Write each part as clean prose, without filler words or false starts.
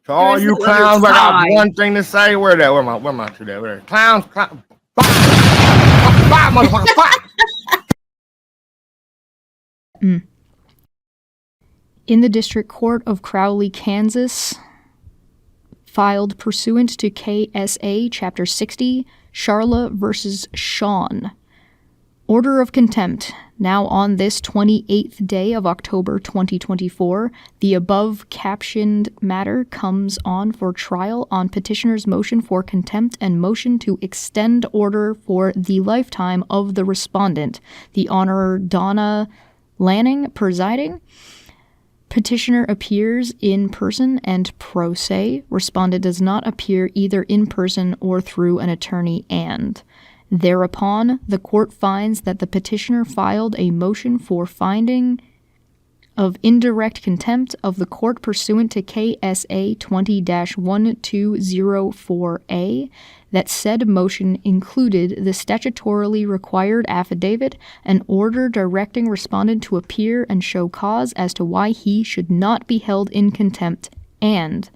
To all you clowns, I got one thing to say. Where that? Where my two there? Where? Clowns, clowns. Fire, motherfucker, fire. In the District Court of Crowley, Kansas, filed pursuant to KSA Chapter 60, Charla versus Shawn. Order of contempt. Now on this 28th day of October 2024, the above captioned matter comes on for trial on petitioner's motion for contempt and motion to extend order for the lifetime of the respondent, the Honorable Donna Lanning presiding. Petitioner appears in person and pro se. Respondent does not appear either in person or through an attorney and. Thereupon, the court finds that the petitioner filed a motion for finding of indirect contempt of the court pursuant to KSA 20-1204A, that said motion included the statutorily required affidavit, an order directing respondent to appear and show cause as to why he should not be held in contempt, and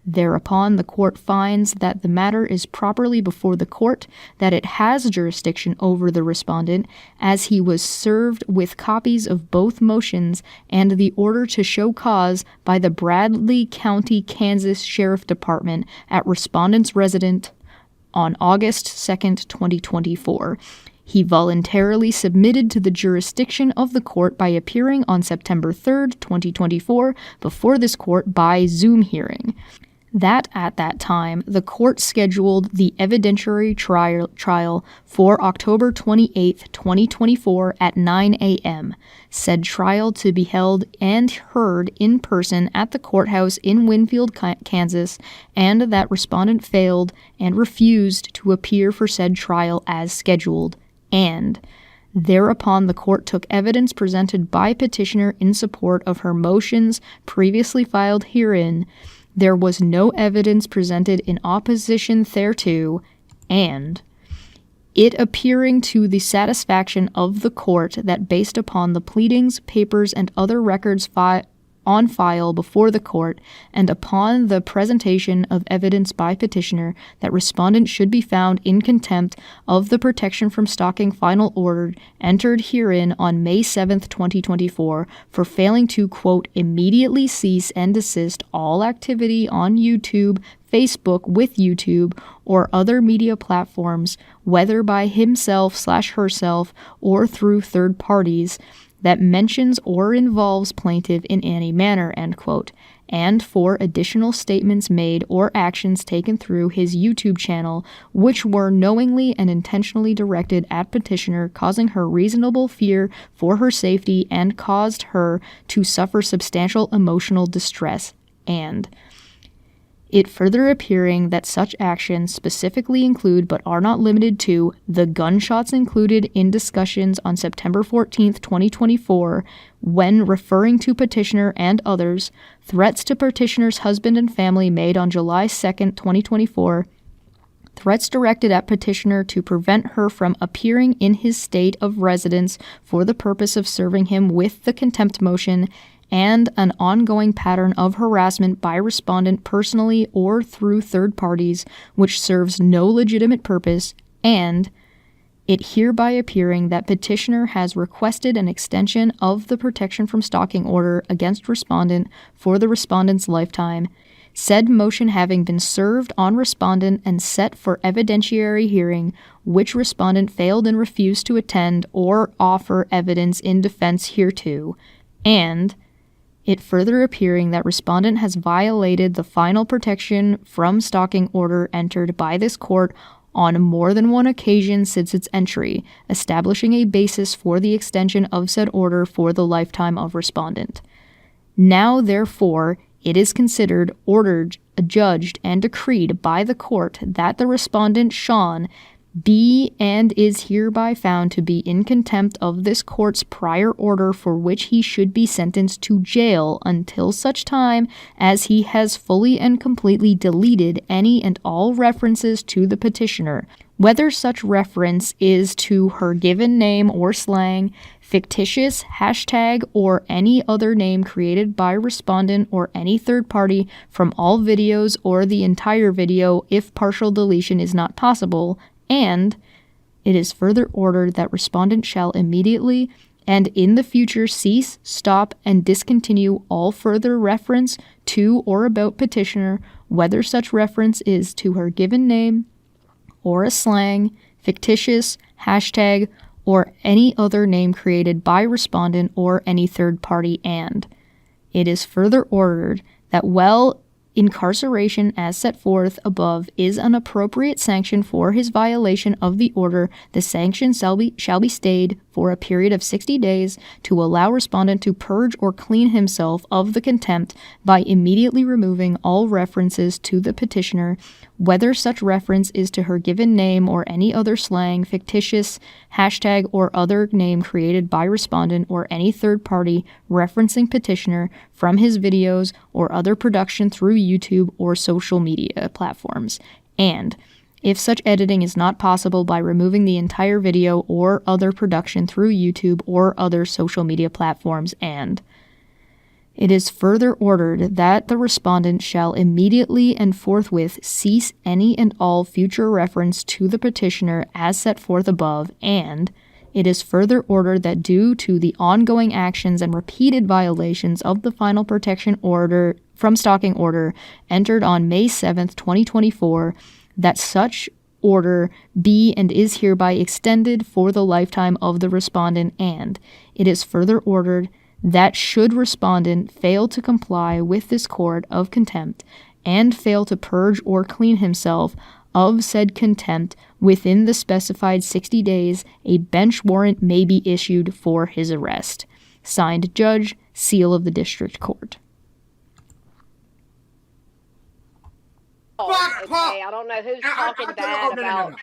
thereupon the court finds that the matter is properly before the court, that it has jurisdiction over the respondent, as he was served with copies of both motions and the order to show cause by the Bradley County, Kansas Sheriff Department at respondent's residence on August 2nd, 2024. He voluntarily submitted to the jurisdiction of the court by appearing on September 3rd, 2024, before this court by Zoom hearing. That at that time, the court scheduled the evidentiary trial for October 28, 2024 at 9 a.m. Said trial to be held and heard in person at the courthouse in Winfield, Kansas, and that respondent failed and refused to appear for said trial as scheduled, and thereupon the court took evidence presented by petitioner in support of her motions previously filed herein. There was no evidence presented in opposition thereto, and it appearing to the satisfaction of the court that based upon the pleadings, papers, and other records on file before the court, and upon the presentation of evidence by petitioner, that respondent should be found in contempt of the protection from stalking final order entered herein on May 7th, 2024, for failing to, quote, immediately cease and desist all activity on YouTube, Facebook with YouTube, or other media platforms, whether by himself/herself or through third parties, that mentions or involves plaintiff in any manner, end quote, and for additional statements made or actions taken through his YouTube channel which were knowingly and intentionally directed at petitioner, causing her reasonable fear for her safety and caused her to suffer substantial emotional distress, and it further appearing that such actions specifically include but are not limited to the gunshots included in discussions on September 14th, 2024, when referring to petitioner and others, threats to petitioner's husband and family made on July 2nd, 2024, threats directed at petitioner to prevent her from appearing in his state of residence for the purpose of serving him with the contempt motion, and an ongoing pattern of harassment by respondent personally or through third parties which serves no legitimate purpose, and it hereby appearing that petitioner has requested an extension of the protection from stalking order against respondent for the respondent's lifetime, said motion having been served on respondent and set for evidentiary hearing, which respondent failed and refused to attend or offer evidence in defense hereto, and it further appearing that respondent has violated the final protection from stalking order entered by this court on more than one occasion since its entry, establishing a basis for the extension of said order for the lifetime of respondent. Now, therefore, it is considered, ordered, adjudged, and decreed by the court that the respondent, Shawn, be and is hereby found to be in contempt of this court's prior order for which he should be sentenced to jail until such time as he has fully and completely deleted any and all references to the petitioner, whether such reference is to her given name or slang, fictitious, hashtag, or any other name created by respondent or any third party from all videos or the entire video if partial deletion is not possible, and it is further ordered that respondent shall immediately and in the future cease, stop, and discontinue all further reference to or about petitioner, whether such reference is to her given name or a slang, fictitious, hashtag, or any other name created by respondent or any third party, and it is further ordered that while incarceration as set forth above is an appropriate sanction for his violation of the order, the sanction shall be stayed for a period of 60 days to allow respondent to purge or clean himself of the contempt by immediately removing all references to the petitioner, whether such reference is to her given name or any other slang, fictitious, hashtag, or other name created by respondent or any third party referencing petitioner from his videos or other production through YouTube or social media platforms, and if such editing is not possible by removing the entire video or other production through YouTube or other social media platforms, and it is further ordered that the respondent shall immediately and forthwith cease any and all future reference to the petitioner as set forth above, and it is further ordered that due to the ongoing actions and repeated violations of the final protection order from stalking order entered on May 7th, 2024, that such order be and is hereby extended for the lifetime of the respondent, and it is further ordered that should respondent fail to comply with this court of contempt and fail to purge or clean himself of said contempt within the specified 60 days, a bench warrant may be issued for his arrest. Signed, Judge, seal of the District Court. Okay, I don't know who's talking bad about. No.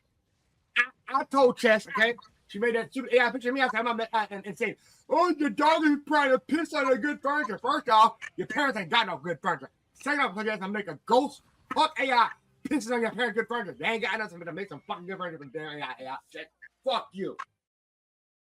I told Chess, okay? She made that stupid AI picture of me and saying, "Oh, your dog is trying to piss on a good furniture." First off, your parents ain't got no good furniture. Second off, because you have to make a ghost. Fuck AI pisses on your parents' good furniture. They ain't got nothing but to make some fucking good furniture from damn AI shit. Fuck you.